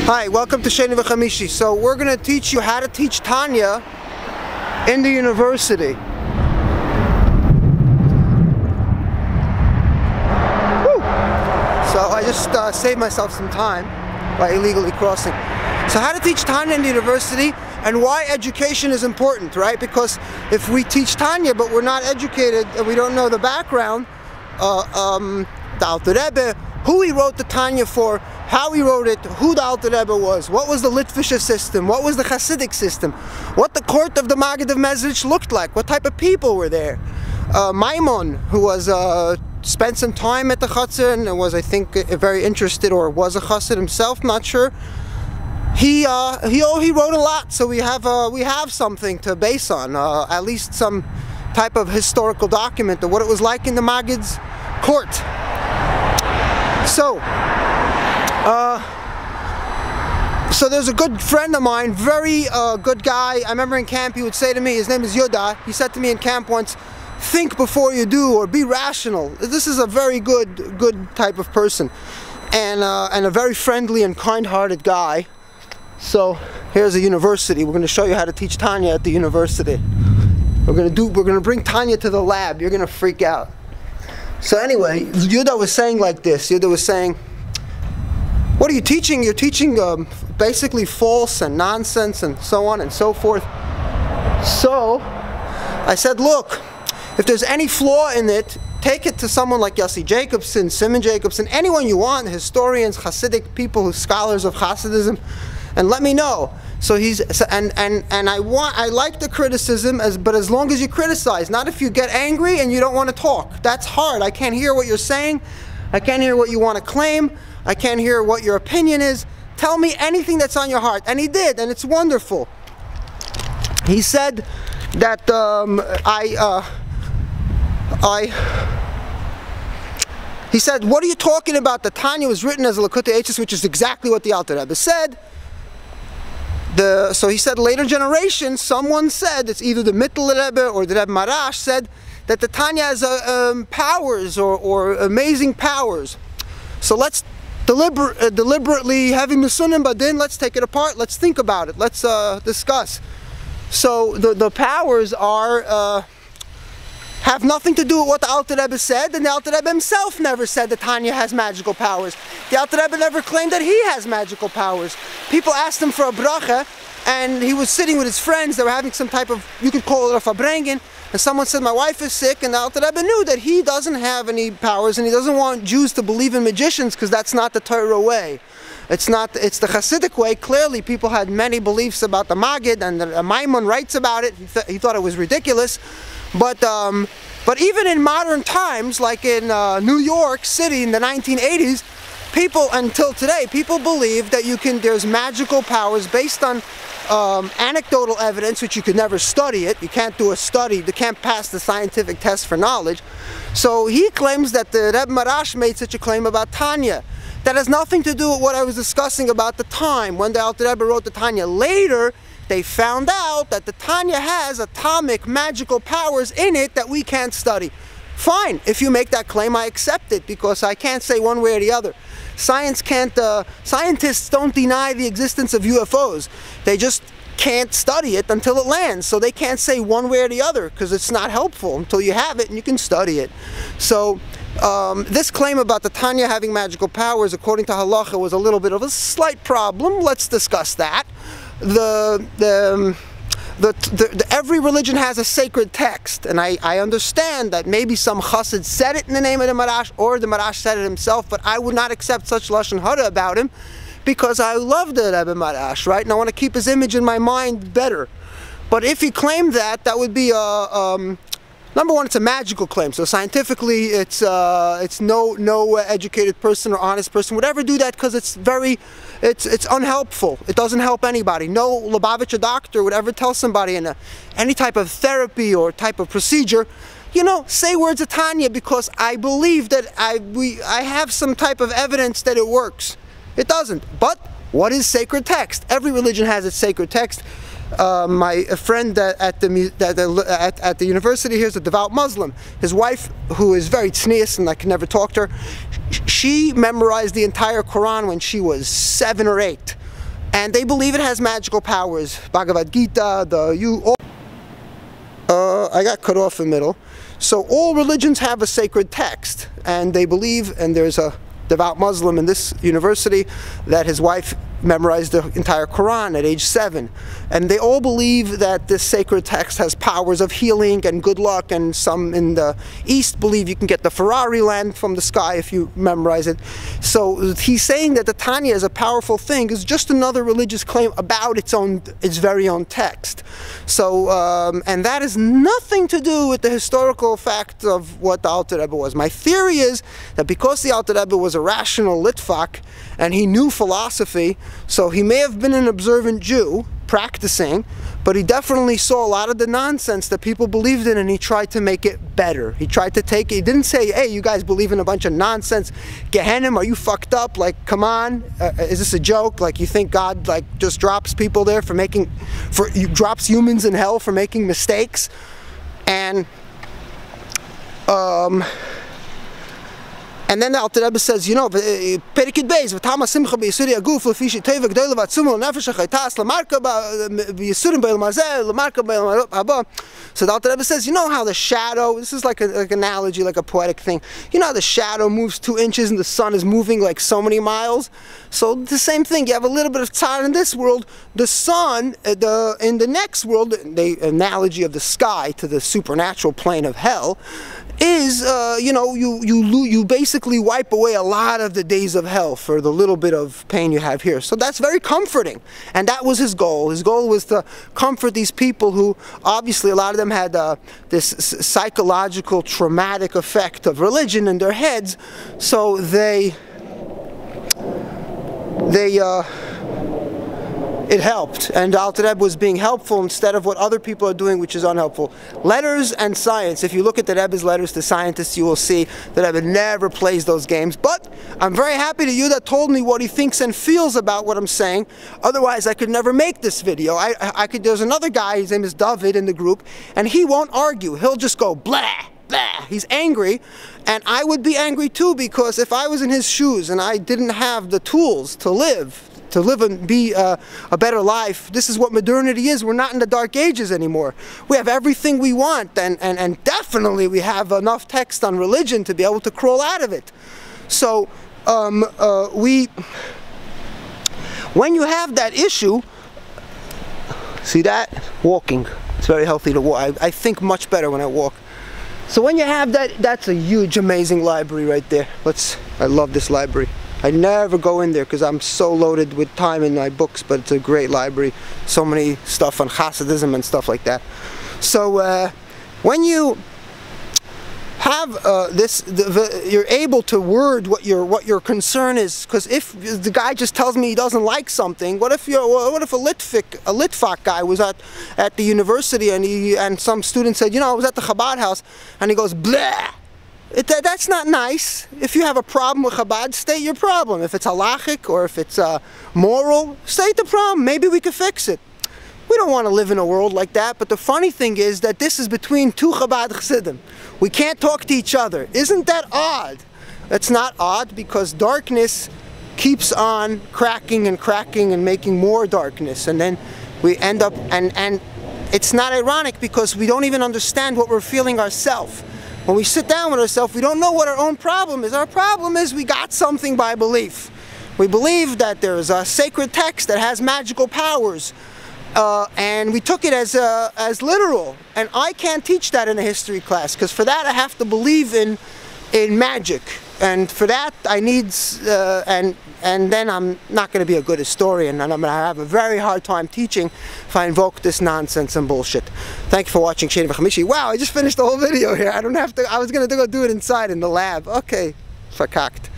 Hi, welcome to Sheni V'Chamishi. So we're going to teach you how to teach Tanya in the university. Woo! So I just saved myself some time by illegally crossing. So how to teach Tanya in the university and why education is important, right? Because if we teach Tanya but we're not educated and we don't know the background, the Alter Rebbe, who he wrote the Tanya for, how he wrote it, who the Alter Rebbe was, what was the Litvische system, what was the Hasidic system, what the court of the Maggid of Mezrich looked like, what type of people were there. Maimon, who was spent some time at the Chatzar and was, I think, very interested, or was a Chassid himself, not sure. He wrote a lot, so we have something to base on, at least some type of historical document of what it was like in the Maggid's court. So there's a good friend of mine, very good guy. I remember in camp he would say to me, his name is Yuda, he said to me in camp once, think before you do, or be rational. This is a very good type of person, and a very friendly and kind-hearted guy. So here's a university. We're going to show you how to teach Tanya at the university. We're going to bring Tanya to the lab. You're going to freak out. So anyway, Yuda was saying like this. Yuda was saying, what are you teaching? You're teaching basically false and nonsense and so on and so forth. So I said, look, if there's any flaw in it, take it to someone like Yossi Jacobson, Simon Jacobson, anyone you want, historians, Hasidic people, scholars of Hasidism, and let me know. So I like the criticism, but as long as you criticize, not if you get angry and you don't want to talk. That's hard. I can't hear what you're saying. I can't hear what you want to claim. I can't hear what your opinion is. Tell me anything that's on your heart. And he did, and it's wonderful. He said that he said, what are you talking about? The Tanya was written as a Lakutei Eitzos, which is exactly what the Alter Rebbe said. So he said later generations, someone said, it's either the Mittel Rebbe or the Rebbe Marash said, that the Tanya has powers or amazing powers. So let's deliberately, having Misunim Badin, let's take it apart, let's think about it, let's discuss. So the powers are have nothing to do with what the Alter Rebbe said, and the Alter Rebbe himself never said that Tanya has magical powers. The Alter Rebbe never claimed that he has magical powers. People asked him for a bracha, and he was sitting with his friends. They were having some type of, you could call it a fabrengen, and someone said, my wife is sick, and the Alter Rebbe knew that he doesn't have any powers, and he doesn't want Jews to believe in magicians, because that's not the Torah way. It's the Hasidic way. Clearly, people had many beliefs about the Maggid, and Maimon writes about it. He thought it was ridiculous. But even in modern times, like in New York City in the 1980s, people, until today, people believe that there's magical powers based on anecdotal evidence, which you could never study it. You can't do a study, you can't pass the scientific test for knowledge. So he claims that the Rebbe Marash made such a claim about Tanya. That has nothing to do with what I was discussing about the time, when the Alter Rebbe wrote the Tanya. Later, they found out that the Tanya has atomic magical powers in it that we can't study. Fine, if you make that claim, I accept it, because I can't say one way or the other. Scientists don't deny the existence of UFOs. They just can't study it until it lands. So they can't say one way or the other, because it's not helpful until you have it and you can study it. So this claim about the Tanya having magical powers, according to Halacha, was a little bit of a slight problem. Let's discuss that. Every religion has a sacred text, and I understand that maybe some chassid said it in the name of the Marash, or the Marash said it himself, but I would not accept such lashon hara about him, because I love the Rebbe Marash, right? And I want to keep his image in my mind better. But if he claimed that, that would be number one, it's a magical claim. So scientifically, it's no educated person or honest person would ever do that, because it's unhelpful. It doesn't help anybody. No Lubavitcher doctor would ever tell somebody in any type of therapy or type of procedure, you know, say words of Tanya, because I believe that I have some type of evidence that it works. It doesn't. But what is sacred text? Every religion has its sacred text. My friend at the university here is a devout Muslim. His wife, who is very tznius and I can never talk to her, she memorized the entire Quran when she was 7 or 8. And they believe it has magical powers. Bhagavad Gita, I got cut off in the middle. So all religions have a sacred text, and they believe, and there's a devout Muslim in this university that his wife memorized the entire Quran at age 7, and they all believe that this sacred text has powers of healing and good luck, and some in the East believe you can get the Ferrari land from the sky if you memorize it. So he's saying that the Tanya is a powerful thing, is just another religious claim about its very own text. So and that has nothing to do with the historical fact of what the Alter Rebbe was. My theory is that because the Alter Rebbe was a rational Litvak and he knew philosophy, so he may have been an observant Jew practicing, but he definitely saw a lot of the nonsense that people believed in, and he tried to make it better. He tried to take it, he didn't say, hey, you guys believe in a bunch of nonsense, Gehenim, are you fucked up? Like, come on, is this a joke? Like, you think God like just drops people there drops humans in hell for making mistakes? And then the Alter Rebbe says, you know, Perikid Beis, v'tama simcha b'yisuri aguf, l'fishi teva g'doyle v'atzumo, l'nefesh ha'chaytas, l'marka b'yisurim b'el mazeh, l'marka b'el haba. So the Alter Rebbe says, you know how the shadow, this is like an analogy, like a poetic thing. You know how the shadow moves 2 inches and the sun is moving like so many miles? So the same thing, you have a little bit of tzar in this world, the sun, in the next world, the analogy of the sky to the supernatural plane of hell, is, you know, you basically wipe away a lot of the days of hell for the little bit of pain you have here. So that's very comforting, and that was his goal. His goal was to comfort these people who, obviously a lot of them had this psychological traumatic effect of religion in their heads, so it helped, and Alter Rebbe was being helpful instead of what other people are doing, which is unhelpful. Letters and science. If you look at the Rebbe's letters to scientists, you will see that Rebbe never plays those games. But I'm very happy to you that told me what he thinks and feels about what I'm saying. Otherwise, I could never make this video. There's another guy, his name is David, in the group, and he won't argue. He'll just go blah, blah. He's angry, and I would be angry too, because if I was in his shoes and I didn't have the tools to live and be a better life. This is what modernity is. We're not in the dark ages anymore. We have everything we want, and definitely we have enough text on religion to be able to crawl out of it. So when you have that issue, see that? Walking. It's very healthy to walk. I think much better when I walk. So when you have that, that's a huge, amazing library right there. I love this library. I never go in there because I'm so loaded with time in my books, but it's a great library. So many stuff on Hasidism and stuff like that. So when you have you're able to word what your concern is. Because if the guy just tells me he doesn't like something, what if a Litvak guy was at the university and some student said, you know, I was at the Chabad house, and he goes blah. That's not nice. If you have a problem with Chabad, state your problem. If it's halachic or if it's moral, state the problem. Maybe we could fix it. We don't want to live in a world like that, but the funny thing is that this is between 2 Chabad Chassidim. We can't talk to each other. Isn't that odd? That's not odd, because darkness keeps on cracking and cracking and making more darkness, and then we end up, and it's not ironic because we don't even understand what we're feeling ourselves. When we sit down with ourselves, we don't know what our own problem is. Our problem is we got something by belief. We believe that there's a sacred text that has magical powers, and we took it as literal. And I can't teach that in a history class, because for that I have to believe in magic, and for that I need and then I'm not going to be a good historian, and I'm going to have a very hard time teaching if I invoke this nonsense and bullshit. Thank you for watching Sheni V'Chamishi. Wow, I just finished the whole video here. I don't have to. I was going to go do it inside in the lab. Okay, verkackt.